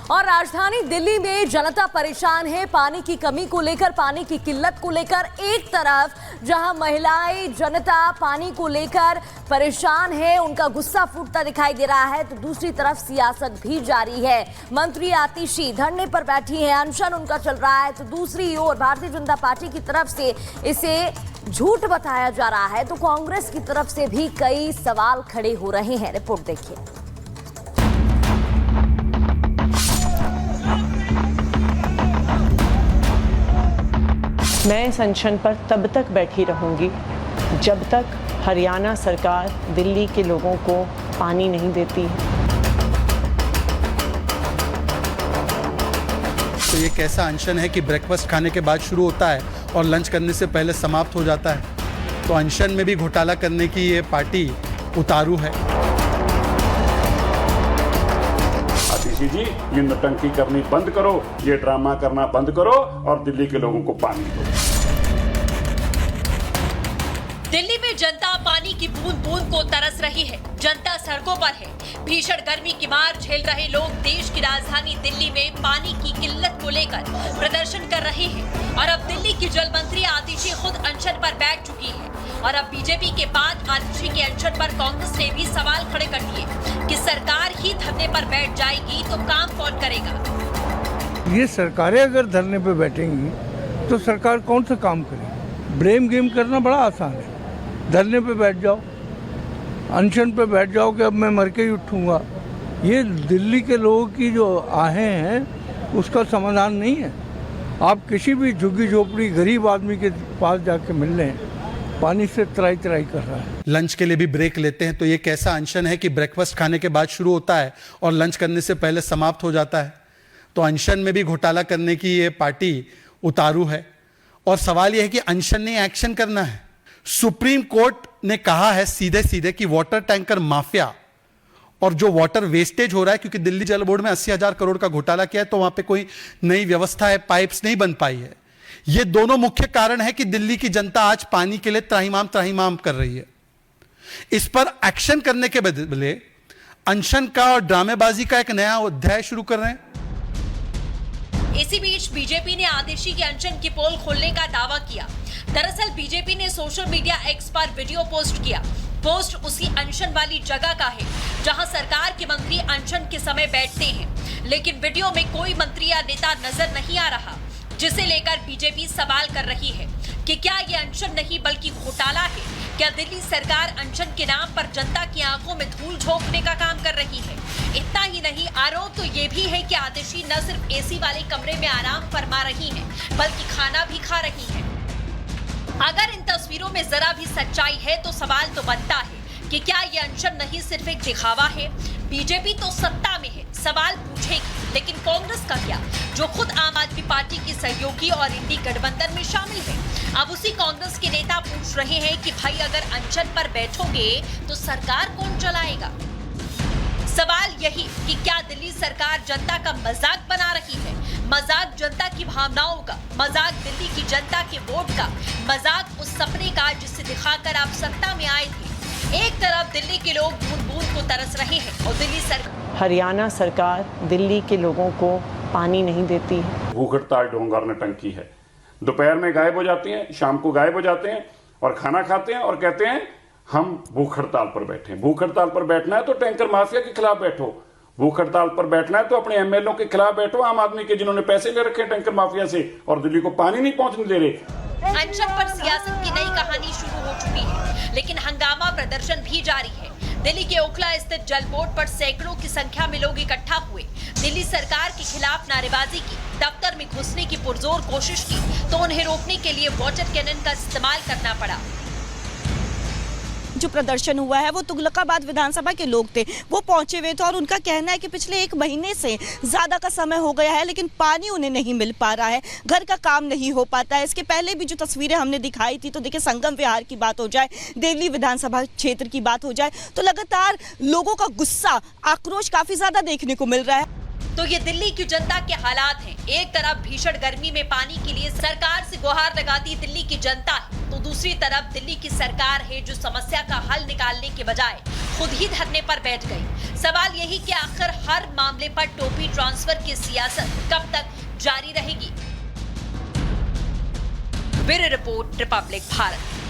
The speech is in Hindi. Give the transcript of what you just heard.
और राजधानी दिल्ली में जनता परेशान है पानी की कमी को लेकर, पानी की किल्लत को लेकर। एक तरफ जहां महिलाएं जनता पानी को लेकर परेशान है, उनका गुस्सा फूटता दिखाई दे रहा है, तो दूसरी तरफ सियासत भी जारी है। मंत्री आतिशी धरने पर बैठी हैं, अनशन उनका चल रहा है, तो दूसरी ओर भारतीय जनता पार्टी की तरफ से इसे झूठ बताया जा रहा है, तो कांग्रेस की तरफ से भी कई सवाल खड़े हो रहे हैं। रिपोर्ट देखिए। मैं इस अनशन पर तब तक बैठी रहूंगी जब तक हरियाणा सरकार दिल्ली के लोगों को पानी नहीं देती है। तो ये कैसा अनशन है कि ब्रेकफास्ट खाने के बाद शुरू होता है और लंच करने से पहले समाप्त हो जाता है। तो अनशन में भी घोटाला करने की ये पार्टी उतारू है। आतिशी जी, ये नौटंकी करनी बंद करो, ये ड्रामा करना बंद करो और दिल्ली के लोगों को पानी दो। दिल्ली में जनता पानी की बूंद बूंद को तरस रही है। जनता सड़कों पर है। भीषण गर्मी की मार झेल रहे लोग देश की राजधानी दिल्ली में पानी की किल्लत को लेकर प्रदर्शन कर रहे हैं। और अब दिल्ली की जल मंत्री आतिशी खुद अनशन पर बैठ चुकी है। और अब बीजेपी के बाद आतिशी के अनशन पर कांग्रेस ने भी सवाल खड़े कर दिए कि सरकार ही धरने पर बैठ जाएगी तो काम कौन करेगा। ये सरकारें अगर धरने पर बैठेंगी तो सरकार कौन सा काम करेगी। ब्लेम गेम करना बड़ा आसान है। धरने पे बैठ जाओ, अनशन पे बैठ जाओ कि अब मैं मर के ही उठूंगा। ये दिल्ली के लोगों की जो आहें हैं उसका समाधान नहीं है। आप किसी भी झुग्गी झोपड़ी गरीब आदमी के पास जाके मिल लें, पानी से त्राई त्राई कर रहा है। लंच के लिए भी ब्रेक लेते हैं, तो ये कैसा अनशन है कि ब्रेकफास्ट खाने के बाद शुरू होता है और लंच करने से पहले समाप्त हो जाता है। तो अनशन में भी घोटाला करने की ये पार्टी उतारू है। और सवाल यह है कि अनशन ने एक्शन करना है। सुप्रीम कोर्ट ने कहा है सीधे सीधे कि वाटर टैंकर माफिया और जो वाटर वेस्टेज हो रहा है, क्योंकि दिल्ली जल बोर्ड में 80,000 करोड़ का घोटाला किया है, तो वहां पे कोई नई व्यवस्था है, पाइप्स नहीं बन पाई है। ये दोनों मुख्य कारण है कि दिल्ली की जनता आज पानी के लिए त्राहिमाम कर रही है। इस पर एक्शन करने के बदले अनशन का और ड्रामेबाजी का एक नया अध्याय शुरू कर रहे हैं। इसी बीच बीजेपी ने आतिशी के अनशन की पोल खोलने का दावा किया। दरअसल बीजेपी ने सोशल मीडिया एक्स पर वीडियो पोस्ट किया। पोस्ट उसी अनशन वाली जगह का है जहां सरकार के मंत्री अनशन के समय बैठते हैं, लेकिन वीडियो में कोई मंत्री या नेता नजर नहीं आ रहा, जिसे लेकर बीजेपी सवाल कर रही है कि क्या ये अनशन नहीं बल्कि घोटाला है। क्या दिल्ली सरकार अनशन के नाम पर जनता की आंखों में धूल झोंकने का काम कर रही है। इतना ही नहीं, आरोप तो ये भी है कि आतिशी न सिर्फ एसी वाले कमरे में आराम फरमा रही हैं, बल्कि खाना भी खा रही हैं। अगर इन तस्वीरों में जरा भी सच्चाई है तो सवाल तो बनता है कि क्या ये अनशन नहीं सिर्फ एक दिखावा है। बीजेपी तो सत्ता में है, सवाल पूछेगी, लेकिन कांग्रेस का क्या, जो खुद आम आदमी पार्टी की सहयोगी और इंडी गठबंधन में शामिल है। अब उसी कांग्रेस के नेता पूछ रहे हैं कि भाई अगर अनशन पर बैठोगे तो सरकार कौन चलाएगा। सवाल यही कि क्या दिल्ली सरकार जनता का मजाक बना रही है, मजाक जनता की भावनाओं का, मजाक दिल्ली की जनता के वोट का, मजाक उस सपने का जिसे दिखाकर आप सत्ता में आए थे। एक तरफ दिल्ली के लोग बूंद बूंद को तरस रहे हैं और दिल्ली सरकार, हरियाणा सरकार दिल्ली के लोगों को पानी नहीं देती है। भूख हड़ताल ढोंगार नौटंकी है। दोपहर में गायब हो जाती हैं, शाम को गायब हो जाते हैं और खाना खाते हैं और कहते हैं हम भूख हड़ताल पर बैठे हैं। भूख हड़ताल पर बैठना है तो टैंकर माफिया के खिलाफ बैठो। भूख हड़ताल पर बैठना है तो अपने एमएलए के खिलाफ बैठो, आम आदमी के, जिन्होंने पैसे ले रखे हैं टैंकर माफिया से और दिल्ली को पानी नहीं पहुंचने दे रहे। अनशन पर सियासत की नई कहानी शुरू हो चुकी है, लेकिन हंगामा प्रदर्शन भी जारी है। दिल्ली के ओखला स्थित जल बोर्ड पर सैकड़ों की संख्या में लोग इकट्ठा हुए, दिल्ली सरकार के खिलाफ नारेबाजी की, दफ्तर में घुसने की पुरजोर कोशिश की, तो उन्हें रोकने के लिए वाटर कैनन का इस्तेमाल करना पड़ा। जो प्रदर्शन हुआ है वो तुगलकाबाद विधानसभा के लोग थे, वो पहुंचे हुए थे और उनका कहना है कि पिछले 1 महीने से ज़्यादा का समय हो गया है, लेकिन पानी उन्हें नहीं मिल पा रहा है, घर का काम नहीं हो पाता है। इसके पहले भी जो तस्वीरें हमने दिखाई थी, तो देखिए संगम विहार की बात हो जाए, दिल्ली विधानसभा क्षेत्र की बात हो जाए, तो लगातार लोगों का गुस्सा, आक्रोश काफ़ी ज़्यादा देखने को मिल रहा है। तो ये दिल्ली की जनता के हालात हैं। एक तरफ भीषण गर्मी में पानी के लिए सरकार से गुहार लगाती दिल्ली की जनता है, तो दूसरी तरफ दिल्ली की सरकार है जो समस्या का हल निकालने के बजाय खुद ही धरने पर बैठ गई। सवाल यही कि आखिर हर मामले पर टोपी ट्रांसफर की सियासत कब तक जारी रहेगी। Bureau report, Republic Bharat.